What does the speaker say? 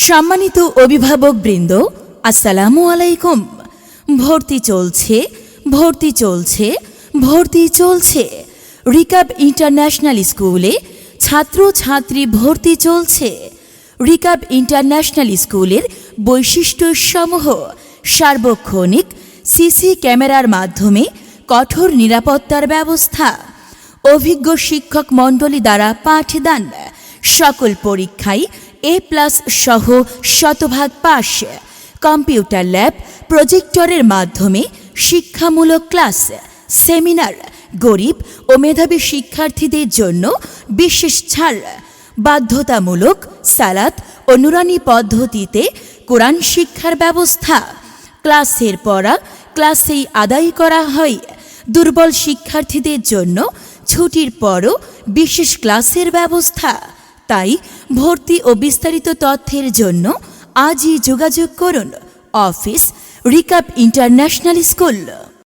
সম্মানিত অভিভাবকবৃন্দ, আসসালামু আলাইকুম। ভর্তি চলছে, ভর্তি চলছে, ভর্তি চলছে। রিকাব ইন্টারন্যাশনাল স্কুলে ছাত্রছাত্রী ভর্তি চলছে। রিকাব ইন্টারন্যাশনাল স্কুলের বৈশিষ্ট্যসমূহ: সার্বক্ষণিক সিসি ক্যামেরার মাধ্যমে কঠোর নিরাপত্তার ব্যবস্থা, অভিজ্ঞ শিক্ষক মণ্ডলী দ্বারা পাঠদান, সকল পরীক্ষায় A+ সহ শতভাগ পাস, কম্পিউটার ল্যাব, প্রজেক্টরের মাধ্যমে শিক্ষামূলক ক্লাস, সেমিনার, গরিব ও মেধাবী শিক্ষার্থীদের জন্য বিশেষ ছাড়, বাধ্যতামূলক সালাত ও নুরানি পদ্ধতিতে কোরআন শিক্ষার ব্যবস্থা। ক্লাসের পড়া ক্লাসেই আদায় করা হয়। দুর্বল শিক্ষার্থীদের জন্য ছুটির পরও বিশেষ ক্লাসের ব্যবস্থা। তাই ভর্তি ও বিস্তারিত তথ্যের জন্য আজই যোগাযোগ করুন অফিস রিকাব ইন্টারন্যাশনাল স্কুল।